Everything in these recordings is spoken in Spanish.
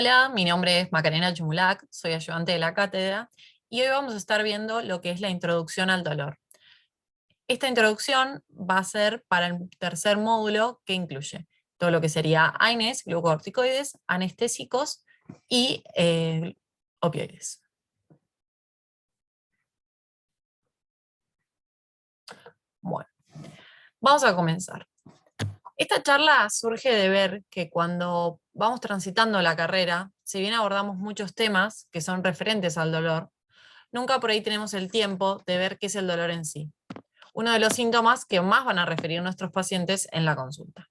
Hola, mi nombre es Macarena Chumulac, soy ayudante de la cátedra y hoy vamos a estar viendo lo que es la introducción al dolor. Esta introducción va a ser para el tercer módulo que incluye todo lo que sería AINES, glucocorticoides, anestésicos y opioides. Bueno, vamos a comenzar. Esta charla surge de ver que cuando vamos transitando la carrera, si bien abordamos muchos temas que son referentes al dolor, nunca por ahí tenemos el tiempo de ver qué es el dolor en sí, uno de los síntomas que más van a referir nuestros pacientes en la consulta.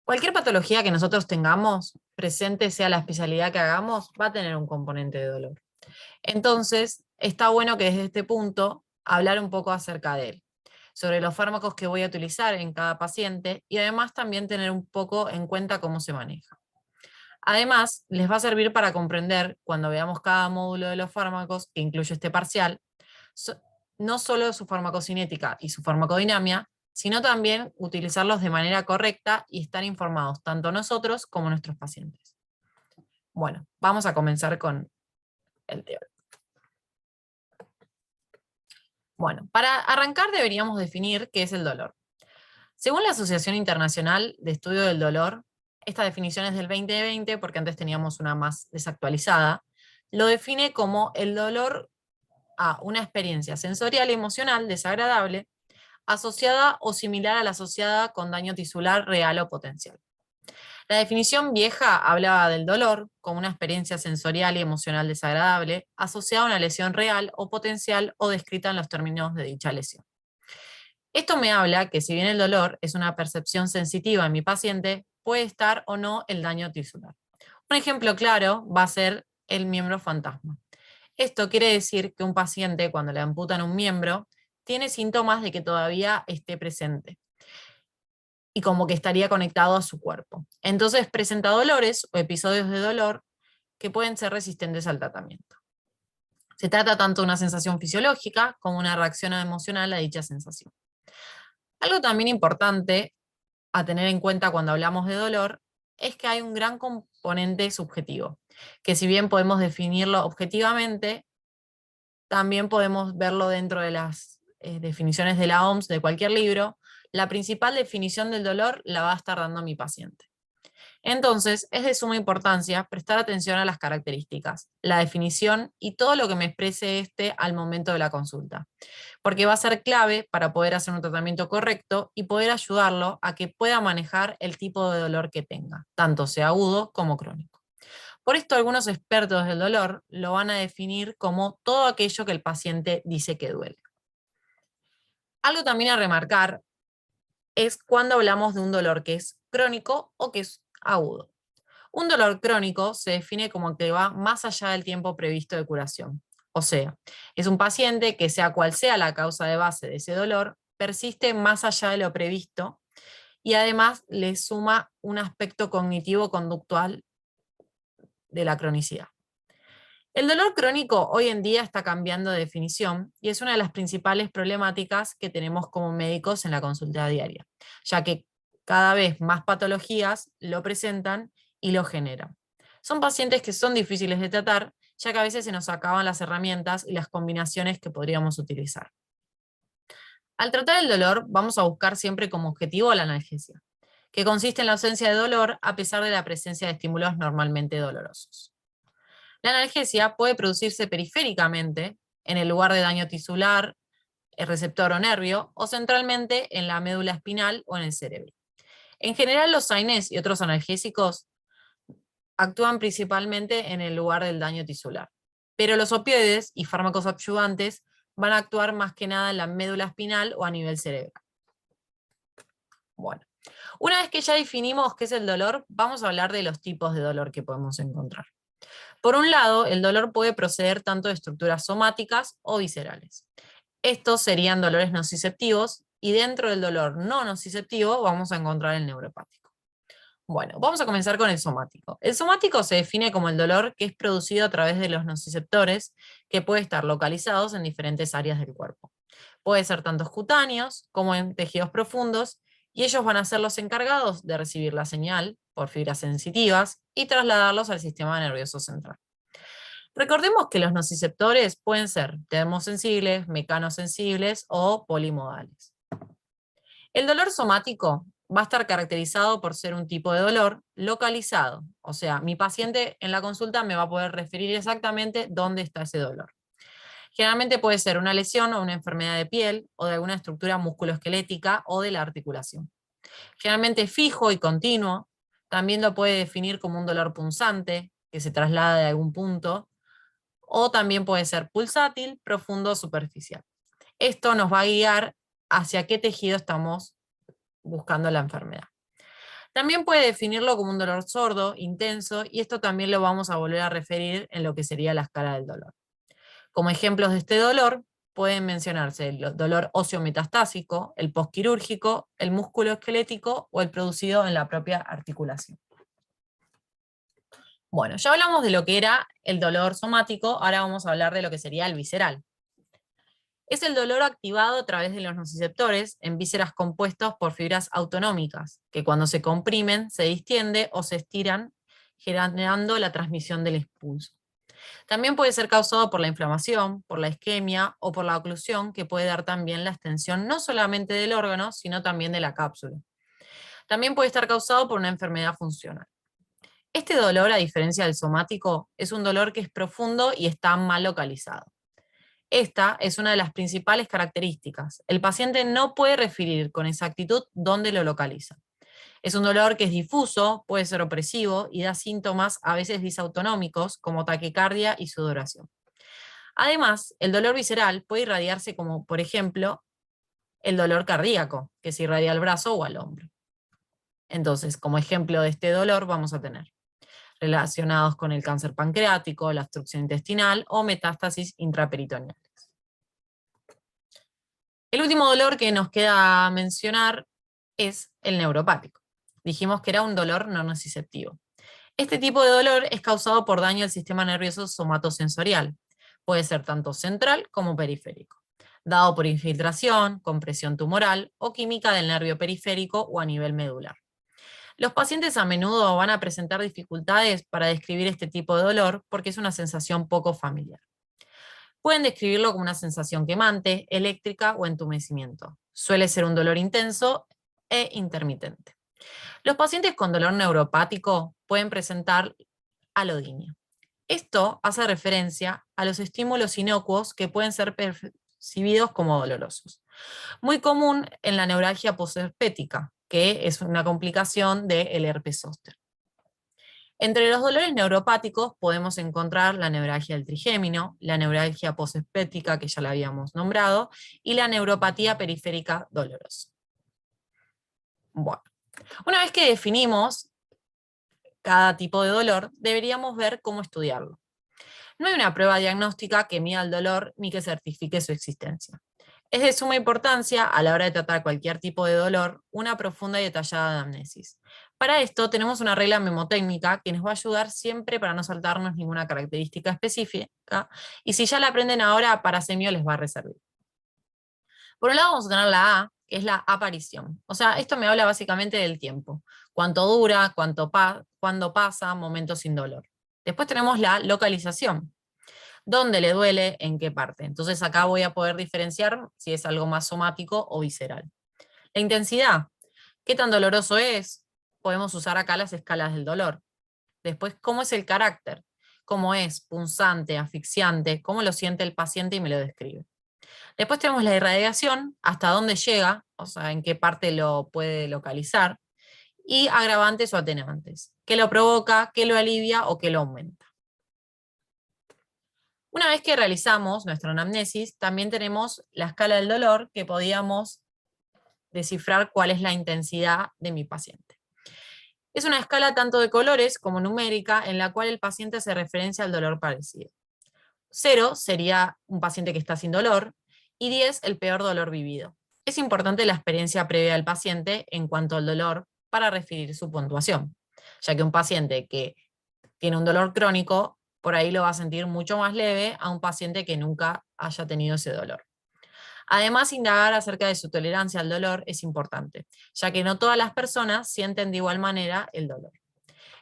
Cualquier patología que nosotros tengamos, presente sea la especialidad que hagamos, va a tener un componente de dolor. Entonces, está bueno que desde este punto hablar un poco acerca de él, sobre los fármacos que voy a utilizar en cada paciente y además también tener un poco en cuenta cómo se maneja. Además, les va a servir para comprender, cuando veamos cada módulo de los fármacos, que incluye este parcial, no solo su farmacocinética y su farmacodinamia, sino también utilizarlos de manera correcta y estar informados tanto nosotros como nuestros pacientes. Bueno, vamos a comenzar con el teórico. Bueno, para arrancar deberíamos definir qué es el dolor. Según la Asociación Internacional de Estudio del Dolor, esta definición es del 2020 porque antes teníamos una más desactualizada, lo define como el dolor a una experiencia sensorial y emocional desagradable asociada o similar a la asociada con daño tisular real o potencial. La definición vieja hablaba del dolor como una experiencia sensorial y emocional desagradable asociada a una lesión real o potencial o descrita en los términos de dicha lesión. Esto me habla que si bien el dolor es una percepción sensitiva en mi paciente, puede estar o no el daño tisular. Un ejemplo claro va a ser el miembro fantasma. Esto quiere decir que un paciente, cuando le amputan un miembro, tiene síntomas de que todavía esté presente y como que estaría conectado a su cuerpo. Entonces presenta dolores o episodios de dolor que pueden ser resistentes al tratamiento. Se trata tanto de una sensación fisiológica como una reacción emocional a dicha sensación. Algo también importante a tener en cuenta cuando hablamos de dolor es que hay un gran componente subjetivo, que si bien podemos definirlo objetivamente, también podemos verlo dentro de las definiciones de la OMS, de cualquier libro. La principal definición del dolor la va a estar dando mi paciente. Entonces, es de suma importancia prestar atención a las características, la definición y todo lo que me exprese este al momento de la consulta, porque va a ser clave para poder hacer un tratamiento correcto y poder ayudarlo a que pueda manejar el tipo de dolor que tenga, tanto sea agudo como crónico. Por esto, algunos expertos del dolor lo van a definir como todo aquello que el paciente dice que duele. Algo también a remarcar es cuando hablamos de un dolor que es crónico o que es agudo. Un dolor crónico se define como que va más allá del tiempo previsto de curación. O sea, es un paciente que sea cual sea la causa de base de ese dolor, persiste más allá de lo previsto y además le suma un aspecto cognitivo-conductual de la cronicidad. El dolor crónico hoy en día está cambiando de definición y es una de las principales problemáticas que tenemos como médicos en la consulta diaria, ya que cada vez más patologías lo presentan y lo generan. Son pacientes que son difíciles de tratar, ya que a veces se nos acaban las herramientas y las combinaciones que podríamos utilizar. Al tratar el dolor, vamos a buscar siempre como objetivo la analgesia, que consiste en la ausencia de dolor a pesar de la presencia de estímulos normalmente dolorosos. La analgesia puede producirse periféricamente, en el lugar de daño tisular, el receptor o nervio, o centralmente en la médula espinal o en el cerebro. En general, los AINES y otros analgésicos actúan principalmente en el lugar del daño tisular, pero los opioides y fármacos adyuvantes van a actuar más que nada en la médula espinal o a nivel cerebral. Bueno, una vez que ya definimos qué es el dolor, vamos a hablar de los tipos de dolor que podemos encontrar. Por un lado, el dolor puede proceder tanto de estructuras somáticas o viscerales. Estos serían dolores nociceptivos y dentro del dolor no nociceptivo vamos a encontrar el neuropático. Bueno, vamos a comenzar con el somático. El somático se define como el dolor que es producido a través de los nociceptores que puede estar localizados en diferentes áreas del cuerpo. Puede ser tanto cutáneos como en tejidos profundos y ellos van a ser los encargados de recibir la señal por fibras sensitivas y trasladarlos al sistema nervioso central. Recordemos que los nociceptores pueden ser termosensibles, mecanosensibles o polimodales. El dolor somático va a estar caracterizado por ser un tipo de dolor localizado, o sea, mi paciente en la consulta me va a poder referir exactamente dónde está ese dolor. Generalmente puede ser una lesión o una enfermedad de piel o de alguna estructura musculoesquelética o de la articulación. Generalmente fijo y continuo, también lo puede definir como un dolor punzante que se traslada de algún punto, o también puede ser pulsátil, profundo o superficial. Esto nos va a guiar hacia qué tejido estamos buscando la enfermedad. También puede definirlo como un dolor sordo, intenso, y esto también lo vamos a volver a referir en lo que sería la escala del dolor. Como ejemplos de este dolor pueden mencionarse el dolor óseo metastásico, el posquirúrgico, el músculo esquelético o el producido en la propia articulación. Bueno, ya hablamos de lo que era el dolor somático, ahora vamos a hablar de lo que sería el visceral. Es el dolor activado a través de los nociceptores en vísceras compuestos por fibras autonómicas, que cuando se comprimen se distiende o se estiran, generando la transmisión del impulso. También puede ser causado por la inflamación, por la isquemia o por la oclusión, que puede dar también la extensión no solamente del órgano, sino también de la cápsula. También puede estar causado por una enfermedad funcional. Este dolor, a diferencia del somático, es un dolor que es profundo y está mal localizado. Esta es una de las principales características. El paciente no puede referir con exactitud dónde lo localiza. Es un dolor que es difuso, puede ser opresivo y da síntomas a veces disautonómicos como taquicardia y sudoración. Además, el dolor visceral puede irradiarse como, por ejemplo, el dolor cardíaco, que se irradia al brazo o al hombro. Entonces, como ejemplo de este dolor vamos a tener relacionados con el cáncer pancreático, la obstrucción intestinal o metástasis intraperitoneales. El último dolor que nos queda mencionar es el neuropático. Dijimos que era un dolor no nociceptivo. Este tipo de dolor es causado por daño al sistema nervioso somatosensorial. Puede ser tanto central como periférico, dado por infiltración, compresión tumoral o química del nervio periférico o a nivel medular. Los pacientes a menudo van a presentar dificultades para describir este tipo de dolor porque es una sensación poco familiar. Pueden describirlo como una sensación quemante, eléctrica o entumecimiento. Suele ser un dolor intenso e intermitente. Los pacientes con dolor neuropático pueden presentar alodinia. Esto hace referencia a los estímulos inocuos que pueden ser percibidos como dolorosos. Muy común en la neuralgia posherpética, que es una complicación del herpes zóster. Entre los dolores neuropáticos podemos encontrar la neuralgia del trigémino, la neuralgia posherpética, que ya la habíamos nombrado, y la neuropatía periférica dolorosa. Bueno, una vez que definimos cada tipo de dolor, deberíamos ver cómo estudiarlo. No hay una prueba diagnóstica que mida el dolor ni que certifique su existencia. Es de suma importancia, a la hora de tratar cualquier tipo de dolor, una profunda y detallada anamnesis. Para esto tenemos una regla memotécnica que nos va a ayudar siempre para no saltarnos ninguna característica específica, y si ya la aprenden ahora, para semio les va a reservar. Por un lado vamos a tener la A, que es la aparición. O sea, esto me habla básicamente del tiempo. Cuánto dura, cuándo pasa, momentos sin dolor. Después tenemos la localización. ¿Dónde le duele? ¿En qué parte? Entonces acá voy a poder diferenciar si es algo más somático o visceral. La intensidad. ¿Qué tan doloroso es? Podemos usar acá las escalas del dolor. Después, ¿cómo es el carácter? ¿Cómo es? Punzante, asfixiante, ¿cómo lo siente el paciente y me lo describe? Después tenemos la irradiación, hasta dónde llega, o sea, en qué parte lo puede localizar, y agravantes o atenuantes, qué lo provoca, qué lo alivia o qué lo aumenta. Una vez que realizamos nuestra anamnesis, también tenemos la escala del dolor que podíamos descifrar cuál es la intensidad de mi paciente. Es una escala tanto de colores como numérica en la cual el paciente hace referencia al dolor padecido. 0 sería un paciente que está sin dolor y 10 el peor dolor vivido. Es importante la experiencia previa del paciente en cuanto al dolor para referir su puntuación, ya que un paciente que tiene un dolor crónico por ahí lo va a sentir mucho más leve a un paciente que nunca haya tenido ese dolor. Además, indagar acerca de su tolerancia al dolor es importante, ya que no todas las personas sienten de igual manera el dolor.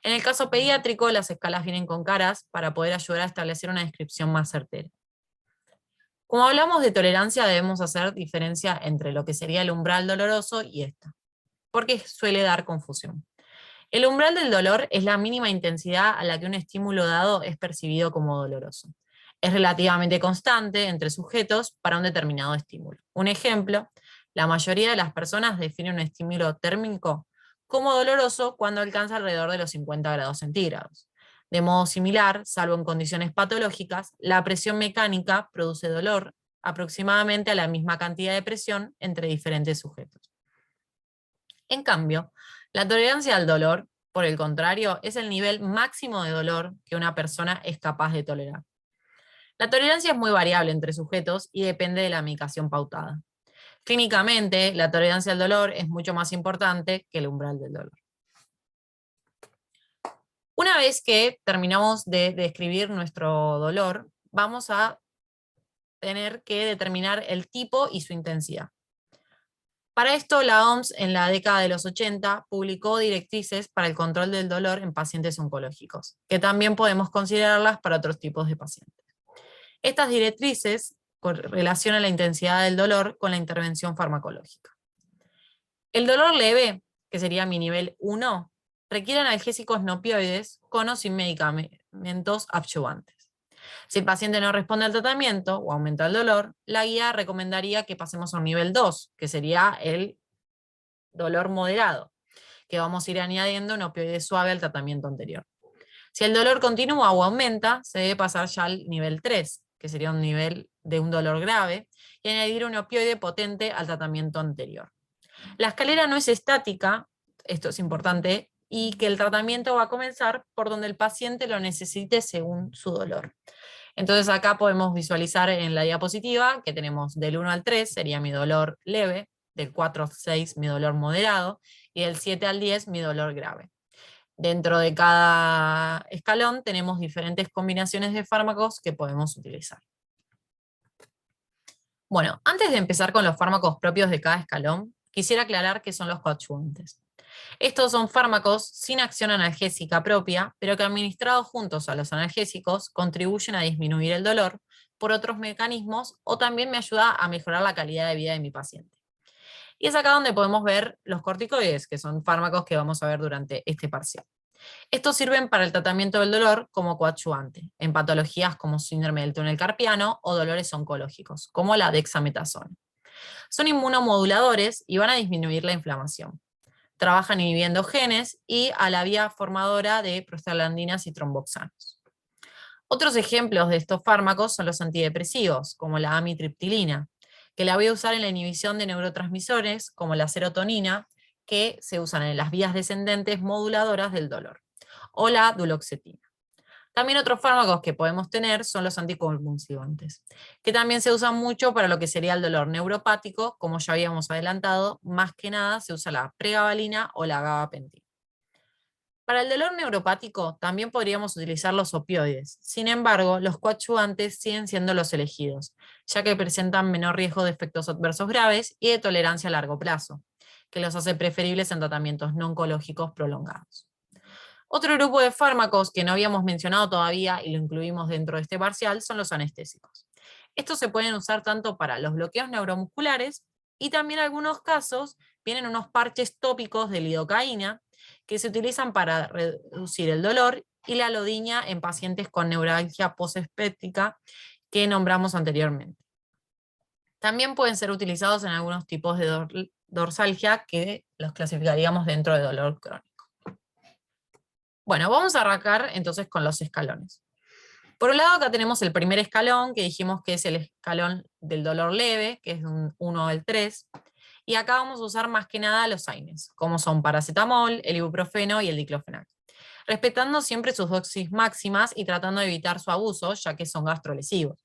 En el caso pediátrico, las escalas vienen con caras para poder ayudar a establecer una descripción más certera. Como hablamos de tolerancia, debemos hacer diferencia entre lo que sería el umbral doloroso y esta, porque suele dar confusión. El umbral del dolor es la mínima intensidad a la que un estímulo dado es percibido como doloroso. Es relativamente constante entre sujetos para un determinado estímulo. Un ejemplo, la mayoría de las personas definen un estímulo térmico como doloroso cuando alcanza alrededor de los 50 grados centígrados. De modo similar, salvo en condiciones patológicas, la presión mecánica produce dolor aproximadamente a la misma cantidad de presión entre diferentes sujetos. En cambio, la tolerancia al dolor, por el contrario, es el nivel máximo de dolor que una persona es capaz de tolerar. La tolerancia es muy variable entre sujetos y depende de la medicación pautada. Clínicamente, la tolerancia al dolor es mucho más importante que el umbral del dolor. Una vez que terminamos de describir nuestro dolor, vamos a tener que determinar el tipo y su intensidad. Para esto, la OMS en la década de los 80 publicó directrices para el control del dolor en pacientes oncológicos, que también podemos considerarlas para otros tipos de pacientes. Estas directrices relacionan la intensidad del dolor con la intervención farmacológica. El dolor leve, que sería mi nivel 1, requiere analgésicos no opioides con o sin medicamentos adyuvantes. Si el paciente no responde al tratamiento o aumenta el dolor, la guía recomendaría que pasemos a un nivel 2, que sería el dolor moderado, que vamos a ir añadiendo un opioide suave al tratamiento anterior. Si el dolor continúa o aumenta, se debe pasar ya al nivel 3, que sería un nivel de un dolor grave, y añadir un opioide potente al tratamiento anterior. La escalera no es estática, esto es importante, y que el tratamiento va a comenzar por donde el paciente lo necesite según su dolor. Entonces acá podemos visualizar en la diapositiva que tenemos del 1 al 3, sería mi dolor leve, del 4 al 6 mi dolor moderado, y del 7 al 10 mi dolor grave. Dentro de cada escalón tenemos diferentes combinaciones de fármacos que podemos utilizar. Bueno, antes de empezar con los fármacos propios de cada escalón, quisiera aclarar qué son los coadyuvantes. Estos son fármacos sin acción analgésica propia, pero que administrados juntos a los analgésicos contribuyen a disminuir el dolor por otros mecanismos o también me ayuda a mejorar la calidad de vida de mi paciente. Y es acá donde podemos ver los corticoides, que son fármacos que vamos a ver durante este parcial. Estos sirven para el tratamiento del dolor como coadyuvante, en patologías como síndrome del túnel carpiano o dolores oncológicos, como la dexametasona. Son inmunomoduladores y van a disminuir la inflamación. Trabajan inhibiendo genes y a la vía formadora de prostaglandinas y tromboxanos. Otros ejemplos de estos fármacos son los antidepresivos, como la amitriptilina, que la voy a usar en la inhibición de neurotransmisores, como la serotonina, que se usan en las vías descendentes moduladoras del dolor, o la duloxetina. También otros fármacos que podemos tener son los anticonvulsivantes, que también se usan mucho para lo que sería el dolor neuropático, como ya habíamos adelantado, más que nada se usa la pregabalina o la gabapentina. Para el dolor neuropático también podríamos utilizar los opioides, sin embargo, los coadyuvantes siguen siendo los elegidos, ya que presentan menor riesgo de efectos adversos graves y de tolerancia a largo plazo, que los hace preferibles en tratamientos no oncológicos prolongados. Otro grupo de fármacos que no habíamos mencionado todavía y lo incluimos dentro de este parcial son los anestésicos. Estos se pueden usar tanto para los bloqueos neuromusculares y también en algunos casos vienen unos parches tópicos de lidocaína que se utilizan para reducir el dolor y la lodiña en pacientes con neuralgia posespética que nombramos anteriormente. También pueden ser utilizados en algunos tipos de dorsalgia que los clasificaríamos dentro de dolor crónico. Bueno, vamos a arrancar entonces con los escalones. Por un lado acá tenemos el primer escalón, que dijimos que es el escalón del dolor leve, que es un 1 al 3, y acá vamos a usar más que nada los AINES, como son paracetamol, el ibuprofeno y el diclofenac, respetando siempre sus dosis máximas y tratando de evitar su abuso, ya que son gastrolesivos.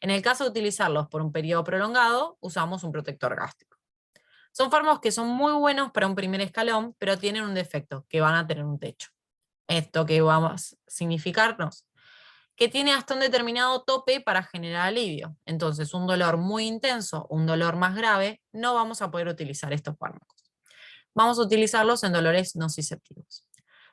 En el caso de utilizarlos por un periodo prolongado, usamos un protector gástrico. Son fármacos que son muy buenos para un primer escalón, pero tienen un defecto, que van a tener un techo. ¿Esto qué va a significarnos? que tiene hasta un determinado tope para generar alivio. Entonces, un dolor muy intenso, un dolor más grave, no vamos a poder utilizar estos fármacos. Vamos a utilizarlos en dolores nociceptivos.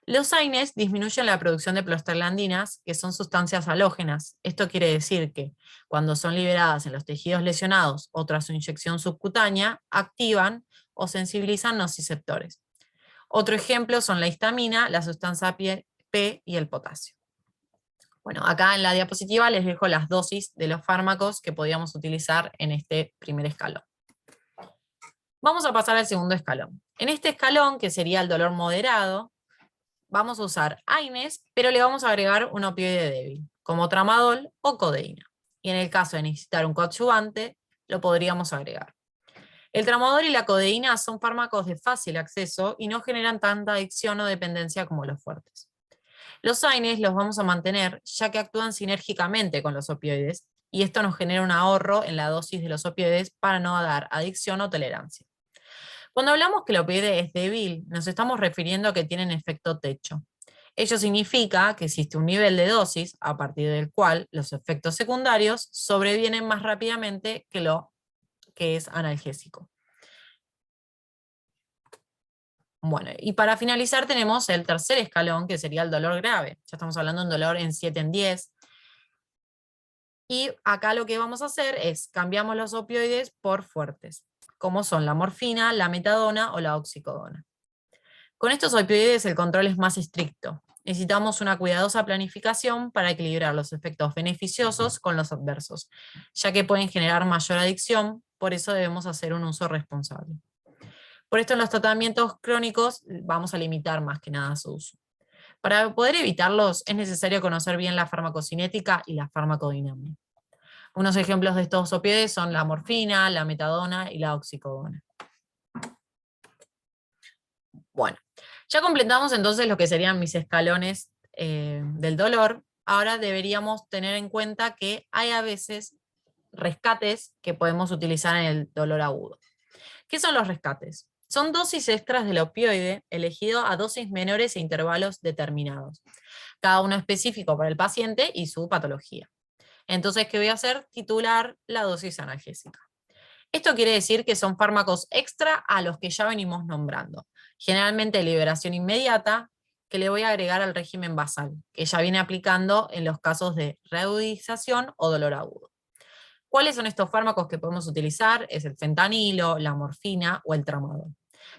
Los AINES disminuyen la producción de prostaglandinas, que son sustancias halógenas. Esto quiere decir que cuando son liberadas en los tejidos lesionados o tras su inyección subcutánea, activan o sensibilizan nociceptores. Otro ejemplo son la histamina, la sustancia P y el potasio. Bueno, acá en la diapositiva les dejo las dosis de los fármacos que podíamos utilizar en este primer escalón. Vamos a pasar al segundo escalón. En este escalón, que sería el dolor moderado, vamos a usar AINES, pero le vamos a agregar un opioide débil, como tramadol o codeína. Y en el caso de necesitar un coadyuvante, lo podríamos agregar. El tramadol y la codeína son fármacos de fácil acceso y no generan tanta adicción o dependencia como los fuertes. Los AINES los vamos a mantener ya que actúan sinérgicamente con los opioides y esto nos genera un ahorro en la dosis de los opioides para no dar adicción o tolerancia. Cuando hablamos que el opioide es débil, nos estamos refiriendo a que tienen efecto techo. Ello significa que existe un nivel de dosis a partir del cual los efectos secundarios sobrevienen más rápidamente que lo que es analgésico. Bueno, y para finalizar tenemos el tercer escalón, que sería el dolor grave. Ya estamos hablando de un dolor en 7 en 10. Y acá lo que vamos a hacer es cambiamos los opioides por fuertes, como son la morfina, la metadona o la oxicodona. Con estos opioides el control es más estricto. Necesitamos una cuidadosa planificación para equilibrar los efectos beneficiosos con los adversos, ya que pueden generar mayor adicción, por eso debemos hacer un uso responsable. Por esto en los tratamientos crónicos vamos a limitar más que nada su uso. Para poder evitarlos es necesario conocer bien la farmacocinética y la farmacodinámica. Unos ejemplos de estos opioides son la morfina, la metadona y la oxicodona. Bueno, ya completamos entonces lo que serían mis escalones del dolor. Ahora deberíamos tener en cuenta que hay a veces rescates que podemos utilizar en el dolor agudo. ¿Qué son los rescates? Son dosis extras del opioide elegido a dosis menores e intervalos determinados, cada uno específico para el paciente y su patología. Entonces, ¿qué voy a hacer? Titular la dosis analgésica. Esto quiere decir que son fármacos extra a los que ya venimos nombrando. Generalmente liberación inmediata, que le voy a agregar al régimen basal, que ya viene aplicando en los casos de reagudización o dolor agudo. ¿Cuáles son estos fármacos que podemos utilizar? Es el fentanilo, la morfina o el tramadol.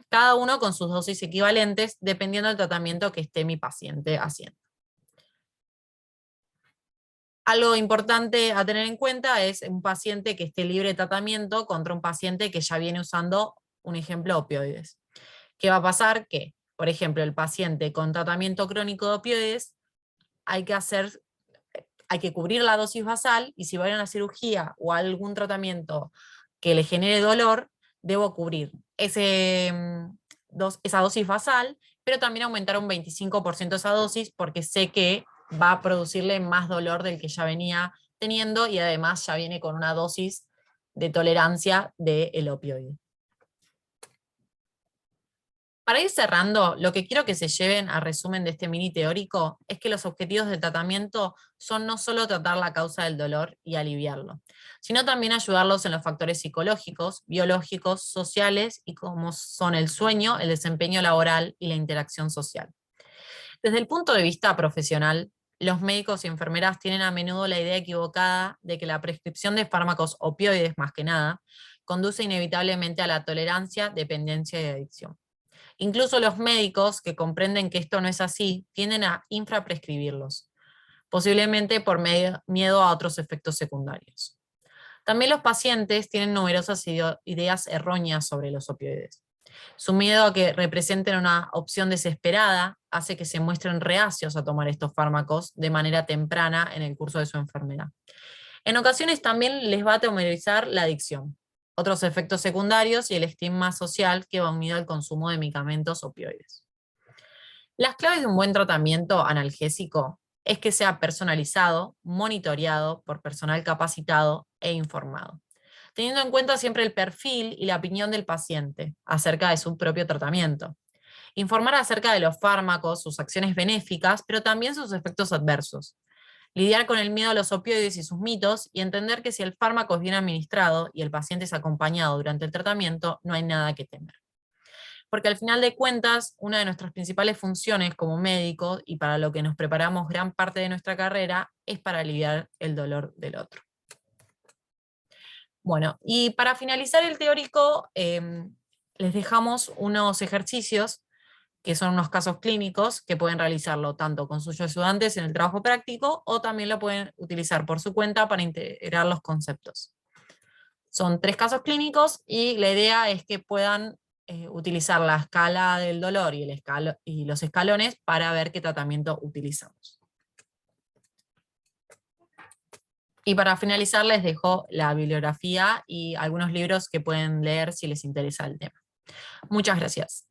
Cada uno con sus dosis equivalentes, dependiendo del tratamiento que esté mi paciente haciendo. Algo importante a tener en cuenta es un paciente que esté libre de tratamiento contra un paciente que ya viene usando, un ejemplo, opioides. ¿Qué va a pasar? Que, por ejemplo, el paciente con tratamiento crónico de opioides, hay que cubrir la dosis basal, y si va a ir a una cirugía o algún tratamiento que le genere dolor, debo cubrir esa dosis basal, pero también aumentar un 25% esa dosis, porque sé que va a producirle más dolor del que ya venía teniendo, y además ya viene con una dosis de tolerancia del opioide. Para ir cerrando, lo que quiero que se lleven a resumen de este mini teórico es que los objetivos del tratamiento son no solo tratar la causa del dolor y aliviarlo, sino también ayudarlos en los factores psicológicos, biológicos, sociales y como son el sueño, el desempeño laboral y la interacción social. Desde el punto de vista profesional, los médicos y enfermeras tienen a menudo la idea equivocada de que la prescripción de fármacos opioides, más que nada, conduce inevitablemente a la tolerancia, dependencia y adicción. Incluso los médicos que comprenden que esto no es así, tienden a infraprescribirlos, posiblemente por miedo a otros efectos secundarios. También los pacientes tienen numerosas ideas erróneas sobre los opioides. Su miedo a que representen una opción desesperada hace que se muestren reacios a tomar estos fármacos de manera temprana en el curso de su enfermedad. En ocasiones también les va a atemorizar la adicción, otros efectos secundarios y el estigma social que va unido al consumo de medicamentos opioides. Las claves de un buen tratamiento analgésico es que sea personalizado, monitoreado por personal capacitado e informado, teniendo en cuenta siempre el perfil y la opinión del paciente acerca de su propio tratamiento. Informar acerca de los fármacos, sus acciones benéficas, pero también sus efectos adversos. lidiar con el miedo a los opioides y sus mitos, y entender que si el fármaco es bien administrado y el paciente es acompañado durante el tratamiento, no hay nada que temer. Porque al final de cuentas, una de nuestras principales funciones como médicos y para lo que nos preparamos gran parte de nuestra carrera es para aliviar el dolor del otro. Bueno, y para finalizar el teórico, les dejamos unos ejercicios que son unos casos clínicos que pueden realizarlo tanto con sus ayudantes en el trabajo práctico o también lo pueden utilizar por su cuenta para integrar los conceptos. Son 3 casos clínicos y la idea es que puedan utilizar la escala del dolor y los escalones para ver qué tratamiento utilizamos. Y para finalizar les dejo la bibliografía y algunos libros que pueden leer si les interesa el tema. Muchas gracias.